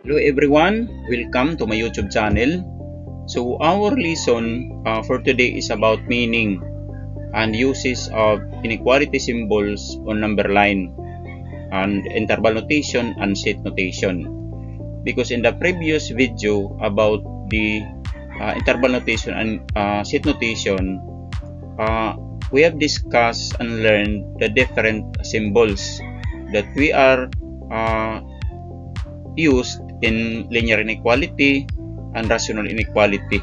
Hello everyone, welcome to my YouTube channel. So our lesson for today is about meaning and uses of inequality symbols on number line and interval notation and set notation. Because in the previous video about the interval notation and set notation, we have discussed and learned the different symbols that we are used in linear inequality and rational inequality.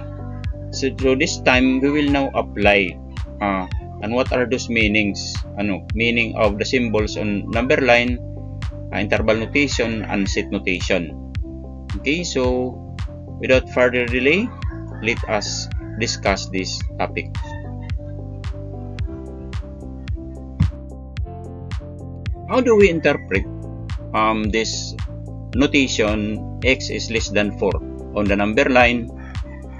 So this time we will now apply and what are those meanings? Meaning of the symbols on number line, interval notation, and set notation. Okay, so without further delay, let us discuss this topic. How do we interpret this notation x is less than 4 on the number line,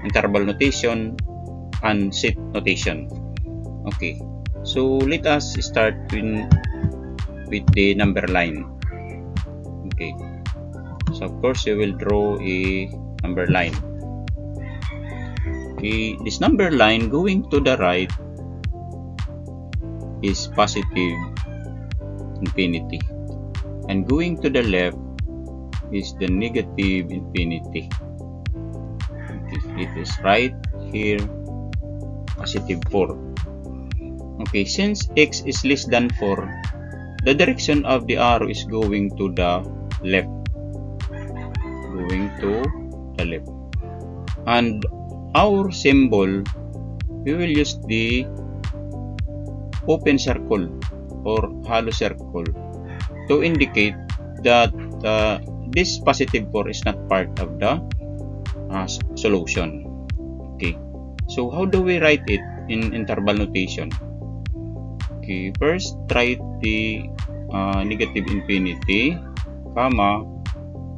interval notation, and set notation? Okay, so let us start with the number line. Okay, so of course you will draw a number line. Okay, this number line going to the right is positive infinity, and going to the left is the negative infinity. Okay, it is right here positive 4. Okay, since x is less than 4, the direction of the arrow is going to the left. And our symbol, we will use the open circle or hollow circle to indicate that this positive 4 is not part of the solution. Okay, so how do we write it in interval notation? Okay, first write the negative infinity, comma,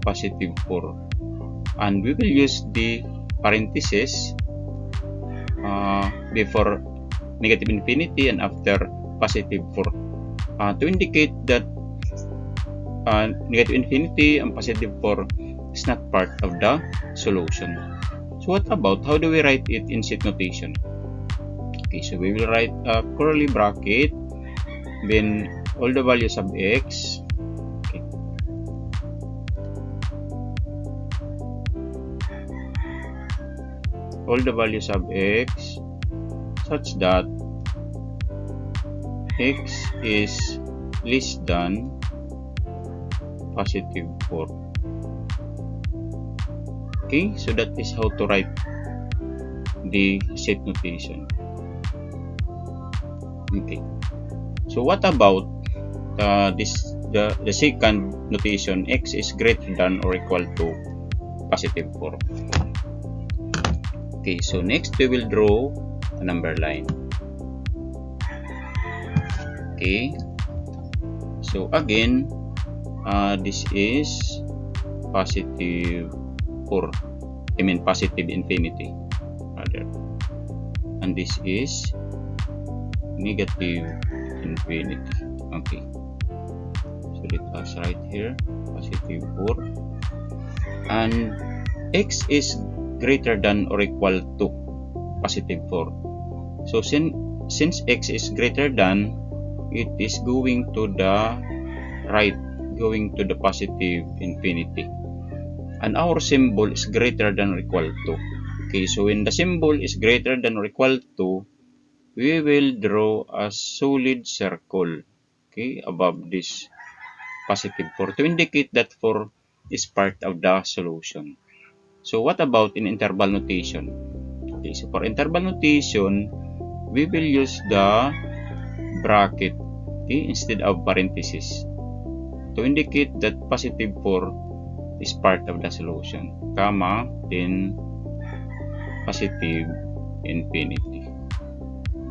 positive 4. And we will use the parenthesis before negative infinity and after positive 4 to indicate that negative infinity and positive 4 is not part of the solution. So what about, how do we write it in set notation? Okay, so we will write a curly bracket, then all the values of x. Okay. All the values of x such that x is less than positive 4. Okay, so that is how to write the set notation. Okay, so what about the second notation, x is greater than or equal to positive 4? Okay, so next we will draw a number line. Okay, so again this is positive 4, I mean positive infinity rather, and this is negative infinity. Okay, so let us write here positive 4, and x is greater than or equal to positive 4. So since x is greater than, it is going to the right, going to the positive infinity, and our symbol is greater than or equal to. Okay, so when the symbol is greater than or equal to, we will draw a solid circle, okay, above this positive 4 to indicate that 4 is part of the solution. So what about in interval notation? Okay, so for interval notation, we will use the bracket, okay, instead of parenthesis to indicate that positive 4 is part of the solution, comma, then positive infinity,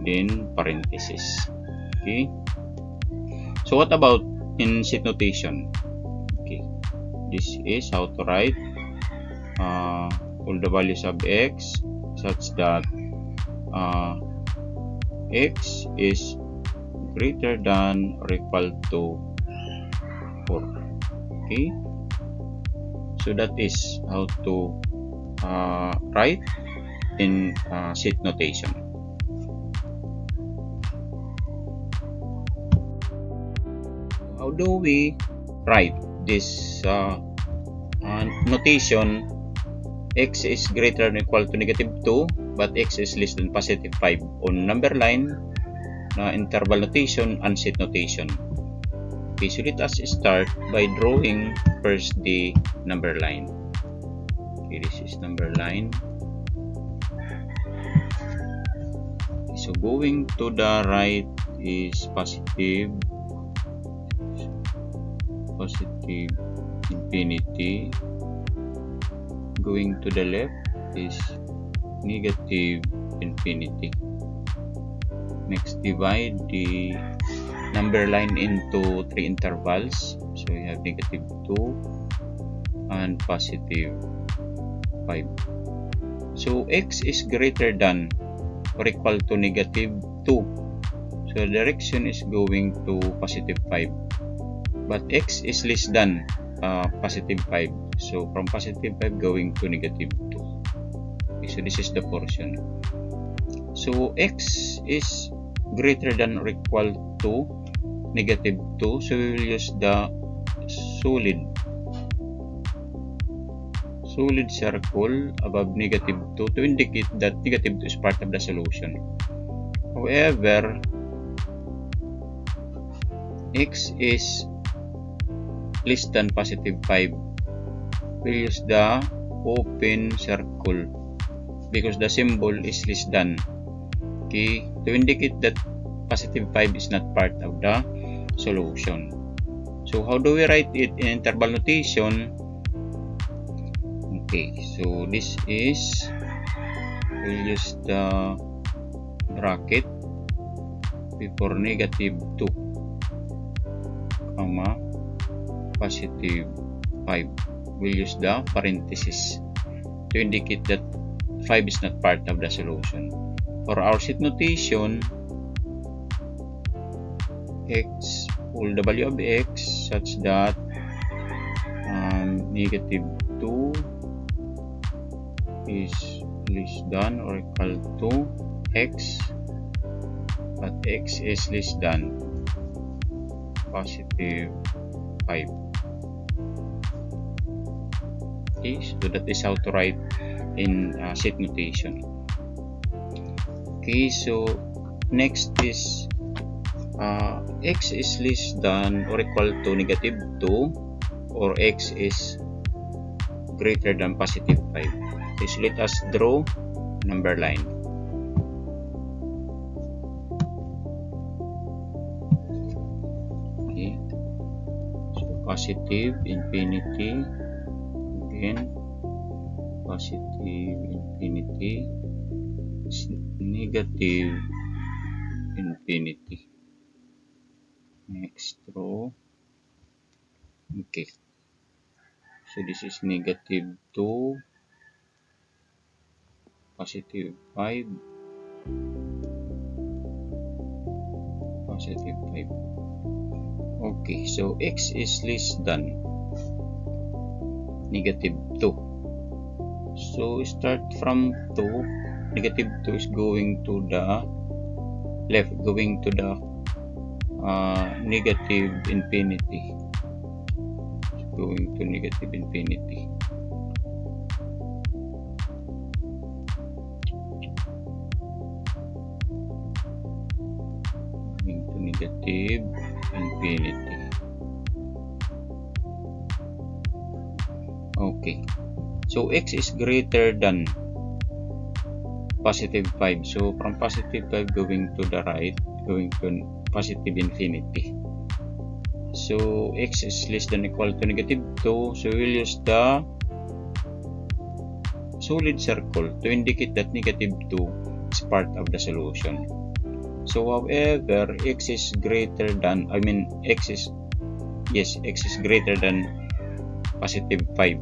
then parenthesis. Okay, so what about in set notation? Okay, this is how to write all the values of x such that x is greater than or equal to 4. Okay, So that is how to write in sheet notation. How do we write this notation? X is greater than or equal to negative 2, but x is less than positive 5 on number line, interval notation, and sheet notation. Okay, so let us start by drawing first the number line. Okay, this is number line. Okay, so going to the right is positive infinity. Going to the left is negative infinity. Next, divide the number line into 3 intervals. So we have negative 2 and positive 5. So x is greater than or equal to negative 2. So the direction is going to positive 5. But x is less than positive 5. So from positive 5 going to negative 2. Okay, so this is the portion. So x is greater than or equal to negative 2. So we will use the solid circle above negative 2 to indicate that negative 2 is part of the solution. However, x is less than positive 5. We'll use the open circle because the symbol is less than. Okay, to indicate that positive 5 is not part of the solution. So how do we write it in interval notation? Okay, so this is, we'll use the bracket before negative 2 comma positive 5. We'll use the parenthesis to indicate that 5 is not part of the solution. For our sheet notation, x, pull the value of x such that negative 2 is less than or equal to x, but x is less than positive 5. Okay, so that is how to write in sheet notation. Okay, so next is x is less than or equal to negative 2 or x is greater than positive 5. Okay, so let us draw number line. Okay, so positive infinity, again positive infinity, negative infinity. Next row. Okay, so this is negative 2, positive 5, positive 5. Okay, so x is less than negative 2. So start from 2, negative 2 is going to the left, going to the negative infinity. It's going to negative infinity. Going to negative infinity. Okay, so x is greater than positive 5. So from positive 5 going to the right, going to positive infinity. So x is less than or equal to negative 2. So we'll use the solid circle to indicate that negative 2 is part of the solution. So however, x is greater than, x is greater than positive 5.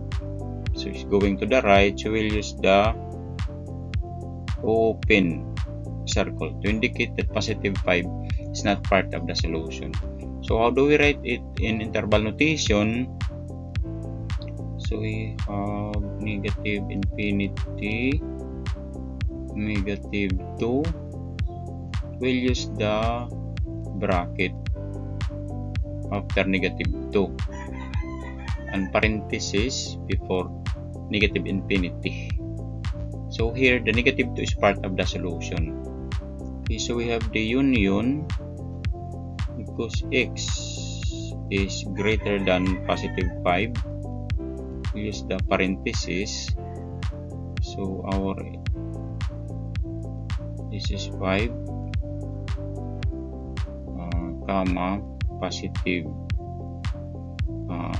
So it's going to the right, so we'll use the open circle to indicate that positive 5 is not part of the solution. So how do we write it in interval notation? So So we have negative infinity, negative 2. We'll use the bracket after negative 2 and parenthesis before negative infinity. So here the negative 2 is part of the solution. Okay, so we have the union because x is greater than positive 5. We use the parenthesis. So our this is 5 comma positive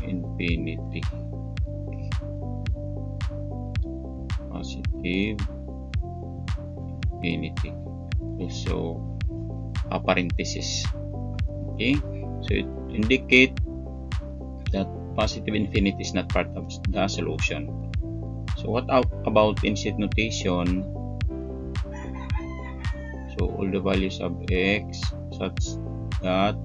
infinity, positive infinity, so a parenthesis. Okay, so it indicates that positive infinity is not part of the solution. So what about inset notation? So all the values of x such that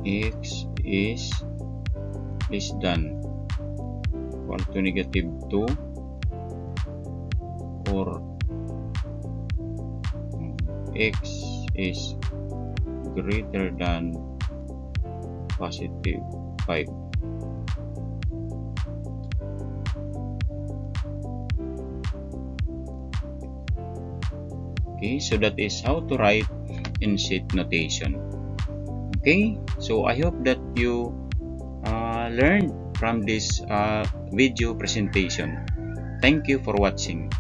x is less than equal to negative 2 or x is greater than positive 5. Okay, so that is how to write inset notation. Okay, so I hope that you learned from this video presentation. Thank you for watching.